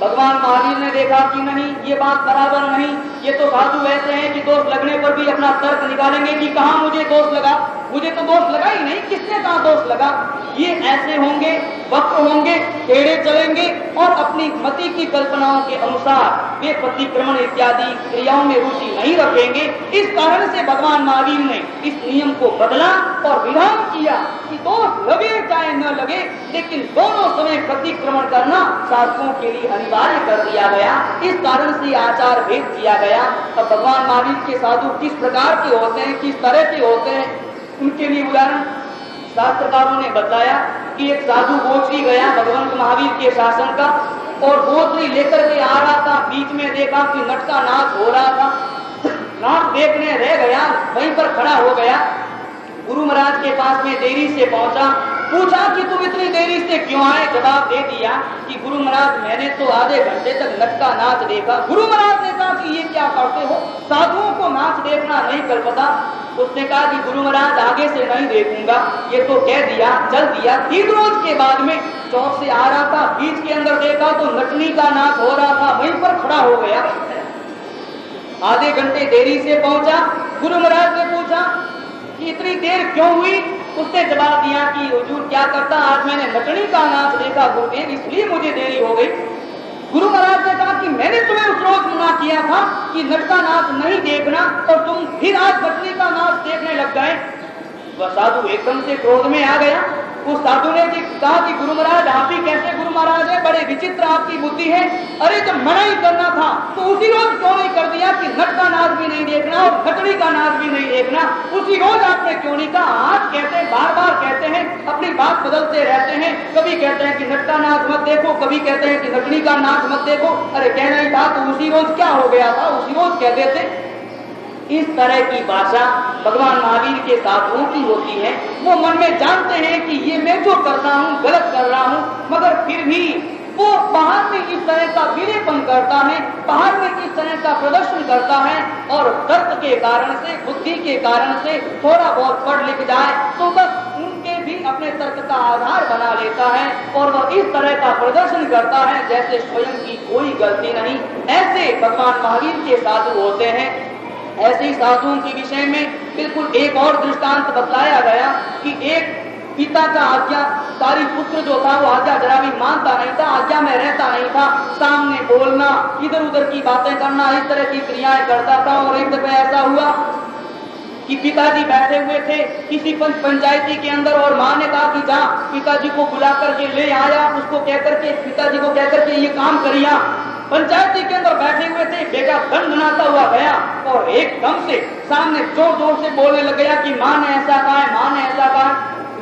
भगवान महावीर ने देखा कि नहीं, ये बात बराबर नहीं, ये तो साधु ऐसे हैं कि दोष लगने पर भी अपना तर्क निकालेंगे कि कहाँ मुझे दोष लगा, मुझे तो दोष लगा ही नहीं, किसने कहा दोष लगा। ये ऐसे होंगे, वक्र होंगे, टेढ़े चलेंगे और अपनी मति की कल्पनाओं के अनुसार वे प्रतिक्रमण इत्यादि क्रियाओं में रुचि नहीं रखेंगे। इस कारण से भगवान महावीर ने इस नियम को बदला और विधान किया कि दोष लगे चाहे न लगे, लेकिन दोनों समय प्रतिक्रमण करना साधुओं के लिए अनिवार्य कर दिया गया। इस कारण से आचार भेद किया गया। अब भगवान महावीर के साधु किस प्रकार के होते हैं, किस तरह के होते हैं, उनके लिए उदाहरण शास्त्रकारों ने बताया कि एक साधु गोचरी गया भगवंत महावीर के शासन का और गोचरी लेकर के आ रहा था, बीच में देखा कि नट का नाच हो रहा था, नाच देखने रह गया, वहीं पर खड़ा हो गया, गुरु महाराज के पास में देरी से पहुंचा, पूछा कि तुम इतनी देरी से क्यों आए। जवाब दे दिया कि गुरु महाराज मैंने तो आधे घंटे तक नट का नाच देखा। गुरु महाराज ने कहा कि ये क्या करते हो, साधुओं को नाच देखना नहीं कल्पता। उसने कहा कि गुरु महाराज आगे से नहीं देखूंगा, ये तो कह दिया, चल दिया। 3 रोज के बाद में चौक से आ रहा था, बीच के अंदर देखा तो नटनी का नाच हो रहा था, वहीं पर खड़ा हो गया। आधे घंटे देरी से पहुंचा, गुरु महाराज ने पूछा कि इतनी देर क्यों हुई। उसने जवाब दिया कि हुजूर क्या करता, आज मैंने नटनी का नाच देखा गुरुदेव, इसलिए मुझे देरी हो गई। गुरु महाराज ने कहा कि मैंने तुम्हें उस रोज मना किया था कि नट का नाच नहीं देखना और तुम फिर आज नटनी का नाच देखने लग गए। वह साधु एकदम से क्रोध में आ गया। उस साधु ने कहा कि गुरु महाराज आप ही कैसे गुरु महाराज है, बड़े विचित्र आपकी बुद्धि है। अरे जब मना ही करना था तो उसी रोज क्यों नहीं कर दिया कि नट का नाच भी नहीं देखना और नटनी का नाच भी नहीं देखना, उसी रोज आपने क्यों नहीं कहा। आज कहते हैं, बार बार कहते हैं, अपनी बात बदलते रहते हैं, कभी कहते हैं कि नट का नाच मत देखो, कभी कहते हैं कि नटनी का नाच मत देखो। अरे कहना ही था तो उसी रोज क्या हो गया था, उसी रोज कह देते। इस तरह की भाषा भगवान महावीर के साधुओं की होती है। वो मन में जानते हैं कि ये मैं जो कर रहा हूँ गलत कर रहा हूँ, मगर फिर भी वो बाहर में इस तरह का विलेपन करता है, बाहर में इस तरह का प्रदर्शन करता है और तर्क के कारण से, बुद्धि के कारण से थोड़ा बहुत पढ़ लिख जाए तो बस उनके भी अपने तर्क का आधार बना लेता है और वह इस तरह का प्रदर्शन करता है जैसे स्वयं की कोई गलती नहीं। ऐसे भगवान महावीर के साधु होते हैं। ऐसे ही साधुओं के विषय में बिल्कुल एक और दृष्टांत बतलाया गया कि एक पिता का आज्ञाकारी पुत्र जो था वो आज्ञा जरा भी मानता नहीं था, आज्ञा में रहता नहीं था, सामने बोलना, इधर उधर की बातें करना, इस तरह की क्रियाएं करता था। और एक दफे ऐसा हुआ कि पिताजी बैठे हुए थे किसी पंचायती के अंदर और माँ ने कहा कि जा पिताजी को बुला करके ले आया, उसको कह करके पिताजी को कह करके ये काम करिया। पंचायती के अंदर बैठे हुए थे, बेटा धनधनाता हुआ गया और एकदम से सामने जोर जोर से बोलने लग गया कि माँ ने ऐसा कहा है, माँ ने ऐसा कहा।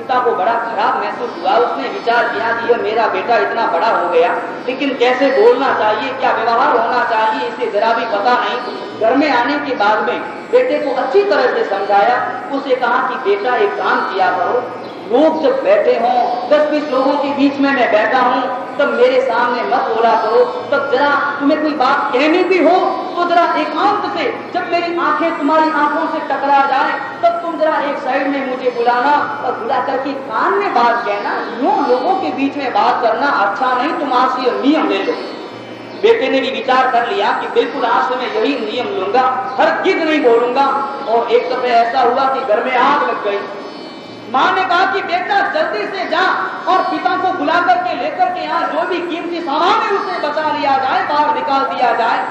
पिता को बड़ा खराब महसूस हुआ। उसने विचार किया कि यह मेरा बेटा इतना बड़ा हो गया, लेकिन कैसे बोलना चाहिए, क्या व्यवहार होना चाहिए, इसे जरा भी पता नहीं। घर में आने के बाद में बेटे को अच्छी तरह से समझाया। उसे कहा कि बेटा एक काम किया करो, लोग जब बैठे हों, 10-20 लोगों के बीच में मैं बैठा हूं, तब मेरे सामने मत बोला करो। तब जरा तुम्हें कोई बात कहनी भी हो तो जरा एकांत से, जब मेरी आंखें तुम्हारी आंखों से टकरा जाए, तब तुम जरा एक साइड में मुझे बुलाना और बुला करके कान में बात कहना। यूं लोगों के बीच में बात करना अच्छा नहीं, तुम आज से नियम ले लो। बेटे ने भी विचार कर लिया कि बिल्कुल आज से मैं यही नियम लूंगा, हरगिज़ नहीं बोलूंगा। और एक दफे ऐसा हुआ कि घर में आग लग गई। माँ ने कहा कि बेटा जल्दी से जा और पिता को बुला करके लेकर के यहाँ जो भी कीमती सामान है उसे बचा लिया जाए, बाहर निकाल दिया जाए।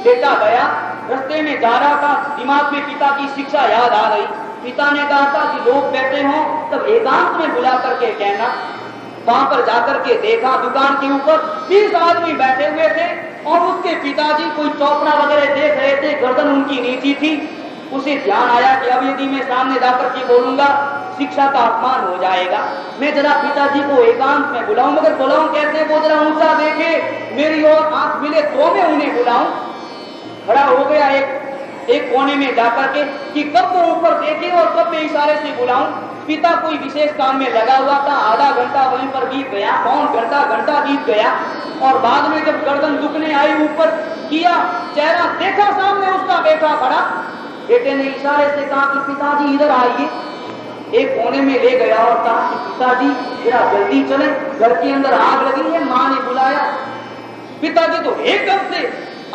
बेटा गया, रास्ते में जा रहा था, दिमाग में पिता की शिक्षा याद आ गई। पिता ने कहा था कि लोग बैठे हों तब एकांत में बुला करके कहना। वहां पर जाकर के देखा, दुकान के ऊपर 30 आदमी बैठे हुए थे और उसके पिताजी कोई चौपड़ा वगैरह देख रहे थे, गर्दन उनकी नीची थी। उसे ध्यान आया कि अब यदि मैं सामने जाकर के बोलूंगा शिक्षा का अपमान हो जाएगा, मैं जरा पिताजी को एकांत में बुलाऊं। मगर बुलाऊं कैसे, वो जरा ऊंचा देखे, मेरी ओर आंख मिले तो मैं उन्हें बुलाऊं। खड़ा हो गया एक कोने में जाकर के कि कब वो ऊपर देखे और कब मैं इशारे से बुलाऊं। पिता कोई विशेष काम में लगा हुआ था, आधा घंटा वहीं पर बीत गया, पौन घंटा बीत गया। और बाद में जब गर्दन दुखने आई, ऊपर किया, चेहरा देखा, सामने उसका बेटा खड़ा। बेटे ने इशारे से कहा कि पिताजी इधर आइए। एक कोने में ले गया और कहा कि पिताजी जरा जल्दी चले, घर के अंदर आग लगी है, माँ ने बुलाया। पिताजी तो एकदम से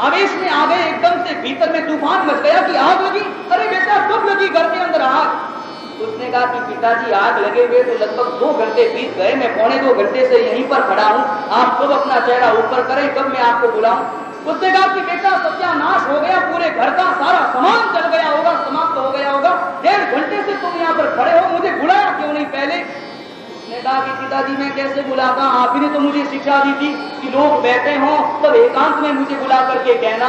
आवेश में आ गए, एकदम से भीतर में तूफान मच गया कि आग लगी। अरे बेटा कब लगी घर के अंदर आग? उसने कहा कि पिताजी आग लगे हुए तो लगभग 2 घंटे बीत गए, मैं 1.25 घंटे से यहीं पर खड़ा हूँ, आप कब अपना चेहरा ऊपर करें, कब मैं आपको बुलाऊं? उसने कहा कि बेटा सत्यानाश हो गया, पूरे घर का सारा सामान जल गया होगा, समाप्त हो गया होगा, 1.5 घंटे से तुम यहाँ पर खड़े हो, मुझे बुलाया क्यों नहीं पहले? उसने कहा कि पिताजी मैं कैसे बुलाता, आप ही ने तो मुझे शिक्षा दी थी कि लोग बैठे हों तब एकांत में मुझे बुला करके कहना।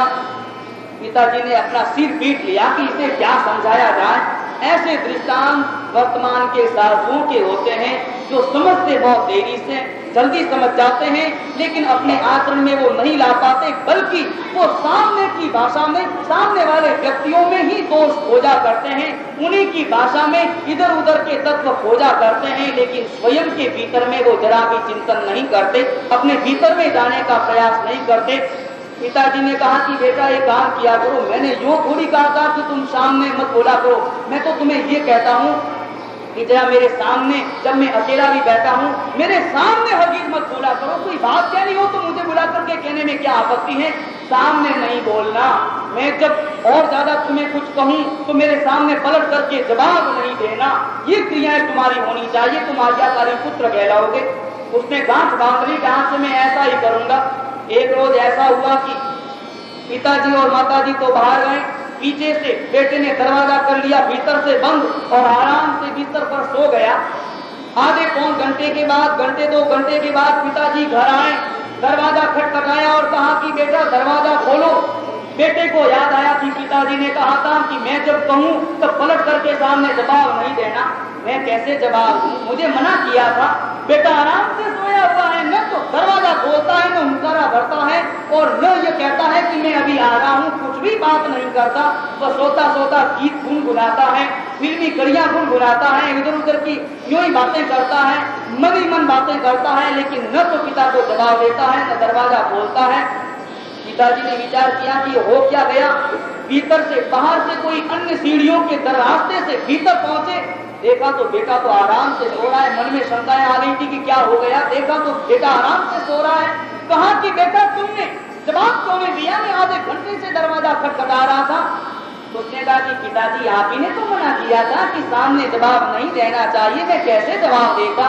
पिताजी ने अपना सिर पीट लिया कि इसे क्या समझाया जाए। ऐसे दृष्टांत वर्तमान के साधुओं के होते हैं जो समझते बहुत देरी से, जल्दी समझ जाते हैं, लेकिन अपने आचरण में वो नहीं ला पाते, बल्कि वो सामने की भाषा में, सामने वाले व्यक्तियों में ही दोष खोजा करते हैं, उन्हीं की भाषा में इधर उधर के तत्व खोजा करते हैं, लेकिन स्वयं के भीतर में वो जरा भी चिंतन नहीं करते, अपने भीतर में जाने का प्रयास नहीं करते। पिताजी ने कहा कि बेटा ये काम किया करो, मैंने यूं थोड़ी कहा था कि तुम सामने मत बोला करो, मैं तो तुम्हें ये कहता हूँ कि जरा मेरे सामने, जब मैं अकेला भी बैठा हूँ, मेरे सामने हरगिज़ मत बोला करो। कोई बात कहनी हो तो मुझे बुला करके कहने में क्या आपत्ति है, सामने नहीं बोलना। मैं जब और ज्यादा तुम्हें कुछ कहूँ तो मेरे सामने पलट करके जवाब नहीं देना, ये क्रियाएं तुम्हारी होनी चाहिए, तुम आज्ञाकारी पुत्र कहलाओगे। उसने गांठ बांध ली कि आज से मैं ऐसा ही करूंगा। एक रोज ऐसा हुआ कि पिताजी और माताजी तो बाहर गए, पीछे से बेटे ने दरवाजा कर लिया भीतर से बंद और आराम से बिस्तर पर सो गया। आधे पौन घंटे के बाद, 1-2 घंटे के बाद पिताजी घर आए, दरवाजा खटखटाया और कहा कि बेटा दरवाजा खोलो। बेटे को याद आया कि पिताजी ने कहा था कि मैं जब कहूँ तब पलट करके सामने जवाब नहीं देना, मैं कैसे जवाब दूं, मुझे मना किया था। बेटा आराम से सोया हुआ है, न तो दरवाजा खोलता है, न हुंकारा भरता है, और न ये कहता है कि मैं अभी आ रहा हूँ, कुछ भी बात नहीं करता। वह सोता सोता गीत गुनगुनाता है, फिल्मी कड़ियां गुनगुनाता है, इधर उधर की यूं ही बातें करता है, मन ही मन बातें करता है, लेकिन न तो पिता को जवाब देता है न दरवाजा खोलता है। पिताजी ने विचार किया कि हो क्या गया, भीतर से, बाहर से कोई अन्य सीढ़ियों के रास्ते से भीतर पहुंचे, देखा तो बेटा तो आराम से सो रहा है। मन में शंकाएं आ रही थी कि क्या हो गया, देखा तो बेटा आराम से सो रहा है। कहा कि बेटा तुमने जवाब क्यों नहीं दिया, मैं आधे घंटे से दरवाजा खटखटा रहा था। तो उसने कहा कि पिताजी आप ही ने तो मना किया था कि सामने जवाब नहीं देना चाहिए, मैं कैसे जवाब देता।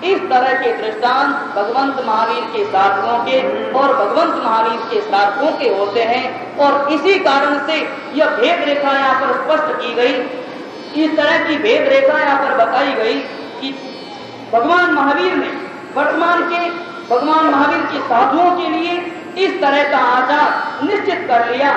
इस तरह के दृष्टांत भगवंत महावीर के साधकों के और भगवंत महावीर के साधकों के होते हैं, और इसी कारण से यह भेद रेखा यहाँ पर स्पष्ट की गई। इस तरह की भेद रेखा यहाँ पर बताई गई कि भगवान महावीर ने वर्तमान के भगवान महावीर के साधुओं के लिए इस तरह का आचार निश्चित कर लिया।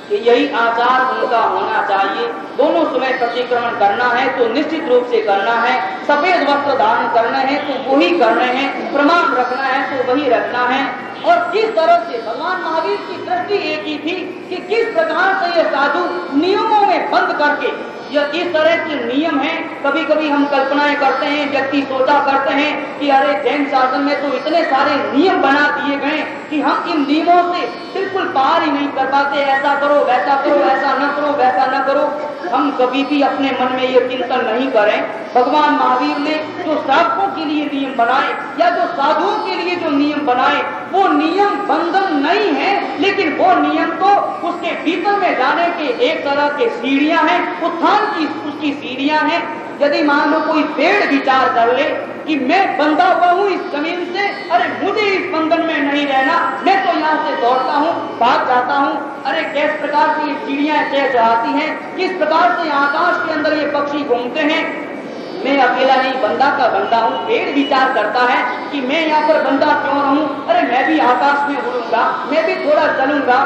कि यही आचार उनका होना चाहिए। दोनों समय प्रतिक्रमण करना है तो निश्चित रूप से करना है, सफेद वस्त्र धारण करना है तो वही करने हैं, प्रमाण रखना है तो वही रखना है। और किस तरह से भगवान महावीर की दृष्टि एक ही थी कि किस प्रकार से ये साधु नियमों में बंद करके, यह इस तरह के नियम हैं। कभी कभी हम कल्पनाएं करते हैं, व्यक्ति सोचा करते हैं कि अरे जैन शासन में तो इतने सारे नियम बना दिए गए कि हम इन नियमों से बिल्कुल पार ही नहीं कर पाते, ऐसा करो वैसा करो, ऐसा न करो वैसा न करो। हम कभी भी अपने मन में ये चिंतन नहीं करें। भगवान महावीर ने जो साधकों के लिए नियम बनाए या जो साधुओं के लिए जो नियम बनाए, वो नियम बंधन नहीं है, लेकिन वो नियम तो उसके भीतर में जाने के एक तरह के सीढ़ियां हैं, उत्थान की उसकी सीढ़ियां हैं। यदि मान लो कोई पेड़ विचार कर ले कि मैं बंधा हुआ हूँ इस जमीन से, अरे मुझे इस बंधन में नहीं रहना, मैं तो यहाँ से दौड़ता हूँ, भाग जाता हूँ। अरे किस प्रकार से ये चिड़ियां चह चढ़ाती हैं, किस प्रकार से आकाश के अंदर ये पक्षी घूमते हैं, मैं अकेला नहीं बंदा का बंदा हूँ। पेड़ विचार करता है कि मैं यहाँ पर बंदा क्यों रहूं, अरे मैं भी आकाश में उड़ूंगा, मैं भी थोड़ा चलूंगा।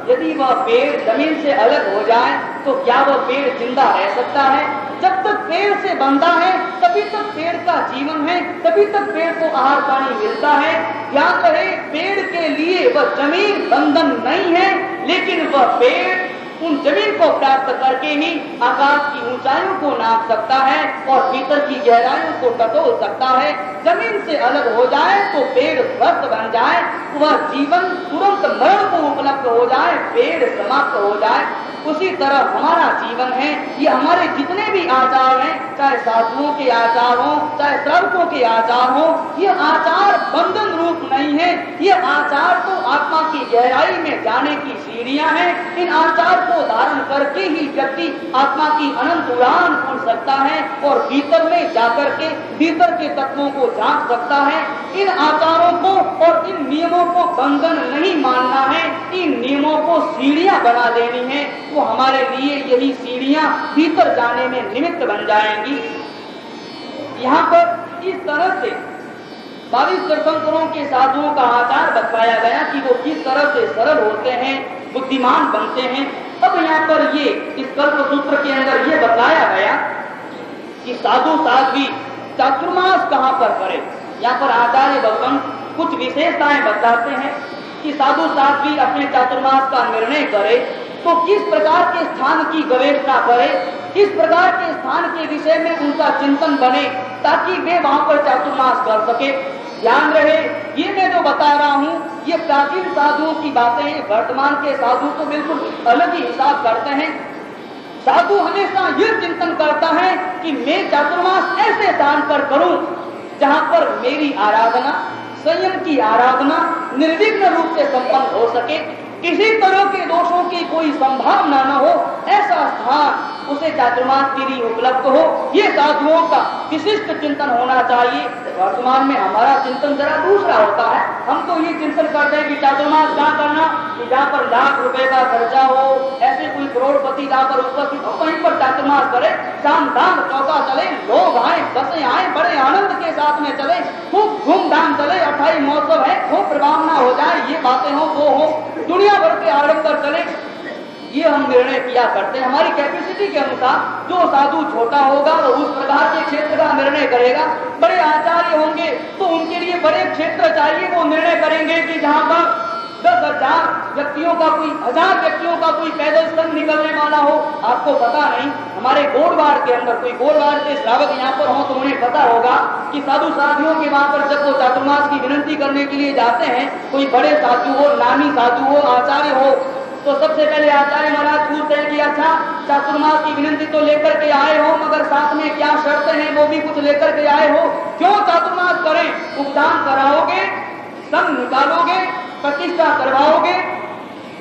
यदि वह पेड़ जमीन से अलग हो जाए तो क्या वह पेड़ जिंदा रह सकता है? जब तक पेड़ से बंधा है तभी तक पेड़ का जीवन है, तभी तक पेड़ को आहार पानी मिलता है। याद रहे, पेड़ के लिए वह जमीन बंधन नहीं है, लेकिन वह पेड़ उन जमीन को प्राप्त करके ही आकाश की ऊंचाइयों को नाप सकता है और भीतर की गहराइयों को टटोल सकता है। जमीन से अलग हो जाए तो पेड़ ध्वस्त बन जाए, वह जीवन तुरंत मरण को उपलब्ध हो जाए, पेड़ समाप्त हो जाए। उसी तरह हमारा जीवन है। ये हमारे जितने भी आचार हैं, चाहे साधुओं के आचार हो, चाहे श्रावकों के आचार हो, ये आचार बंधन रूप नहीं है। ये आचार तो आत्मा की गहराई में जाने की सीढ़ियां हैं। इन आचार को धारण करके ही व्यक्ति आत्मा की अनंत उड़ान उड़ सकता है और भीतर में जाकर के भीतर के तत्वों को जान सकता है। इन आचारों को और इन नियमों को बंधन नहीं मानना है, इन नियमों को सीढ़ियां बना देनी है। वो हमारे लिए यही सीढ़ियां भीतर जाने में निमित्त बन जाएंगी। यहाँ पर इस तरह से 22 तीर्थंकरों के साधुओं का आचार बताया गया कि वो किस तरह से सरल होते हैं, बुद्धिमान बनते हैं। अब यहाँ पर ये इस कल्प सूत्र के अंदर ये बताया गया कि साधु साध्वी चातुर्मास कहाँ पर करे। यहाँ पर आचार्य भगवान कुछ विशेषताएं बताते हैं कि साधु साध्वी अपने चातुर्मास का निर्णय करे तो किस प्रकार के स्थान की गवेषणा करे, किस प्रकार के स्थान के विषय में उनका चिंतन बने ताकि वे वहां पर चातुर्मास कर सके। ध्यान रहे, ये मैं जो बता रहा हूँ ये प्राचीन साधुओं की बातें हैं। वर्तमान के साधु तो बिल्कुल अलग ही हिसाब करते हैं। साधु हमेशा ये चिंतन करता है कि मैं चातुर्मास ऐसे स्थान पर करूं जहां पर मेरी आराधना, संयम की आराधना निर्विघ्न रूप से संपन्न हो सके, किसी तरह के दोषों की कोई संभावना न हो, ऐसा स्थान उसे चातुर्मास के लिए उपलब्ध हो। ये साधुओं का विशिष्ट चिंतन होना चाहिए। वर्तमान में हमारा चिंतन जरा दूसरा होता है। हम तो ये चिंतन करते हैं कि चातुर्मास कहाँ करना, कि जहाँ पर लाख रुपए का खर्चा हो, ऐसे कोई करोड़पति जहाँ पर उपस्थित हो वहीं पर चातुर्मास करे, शाम दाम चौका चले, लोग आए, बसें आए, बड़े आनंद के साथ में चले, खूब धूमधाम चले, अठाई महोत्सव है, खूब प्रभावना हो जाए, ये बातें हो वो हो, दुनिया भर के आडंबर चले। ये हम निर्णय किया करते हैं हमारी कैपेसिटी के अनुसार। जो साधु छोटा होगा वो उस प्रकार के क्षेत्र का निर्णय करेगा। बड़े आचार्य होंगे तो उनके लिए बड़े क्षेत्र चाहिए, वो निर्णय करेंगे कि जहाँ पर 10,000 व्यक्तियों का, कोई 1000 व्यक्तियों का कोई पैदल संघ निकलने वाला हो। आपको पता नहीं, हमारे गोड़वाड़ के अंदर कोई गोड़वाड़ के श्रावक यहाँ पर हो तो उन्हें पता होगा कि साधु साधियों के वहां पर जब वो चातुर्मास की विनती करने के लिए जाते हैं, कोई बड़े साधु हो, नामी साधु हो, आचार्य हो, तो सबसे पहले आचार्य महाराज पूछते हैं कि अच्छा चातुर्मास की विनती तो लेकर के आए हो, मगर साथ में क्या शर्तें हैं वो भी कुछ लेकर के आए हो, क्यों चातुर्मास करें? उपदान कराओगे, संघ निकालोगे, प्रतिष्ठा करवाओगे,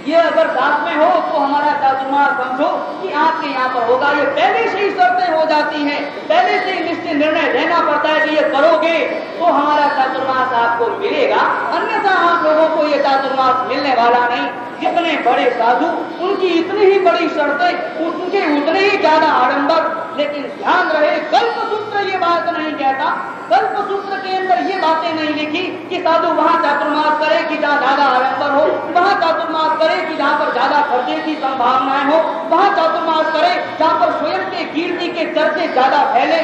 ये अगर साथ में हो तो हमारा चातुर्मास समझो कि आपके यहाँ पर होगा। ये पहले से ही शर्तें हो जाती हैं, पहले से ही निश्चित निर्णय लेना पड़ता है कि ये करोगे तो हमारा चातुर्मास आपको मिलेगा, अन्यथा आप लोगों को ये चातुर्मास मिलने वाला नहीं। जितने बड़े साधु उनकी इतनी ही बड़ी शर्तें, उनके उतने ही ज्यादा आडंबर। लेकिन ध्यान रहे, कल्पसूत्र ये बात नहीं कहता, कल्पसूत्र के अंदर ये बातें नहीं लिखी कि साधु वहां चातुर्मास करे कि जहां ज्यादा आडंबर हो, वहां चातुर्मास करे कि जहां पर ज्यादा खर्चे की संभावनाएं हो, वहां चातुर्मास करे जहां पर स्वयं के कीर्ति के चर्चे ज्यादा फैले।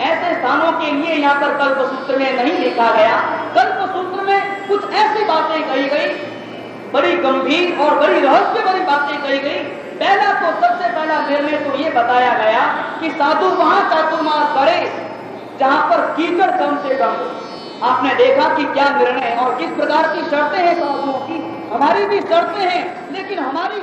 ऐसे स्थानों के लिए यहाँ पर कल्पसूत्र में नहीं लिखा गया। कल्पसूत्र में कुछ ऐसी बातें कही गई, बड़ी गंभीर और बड़ी रहस्य भरी बातें कही गई। पहला तो सबसे पहला निर्णय तो ये बताया गया कि साधु वहां चातुर्मास करे जहां पर कीचड़ कम से कम। आपने देखा कि क्या निर्णय और किस प्रकार की शर्तें हैं साधुओं की। हमारी भी शर्तें हैं, लेकिन हमारी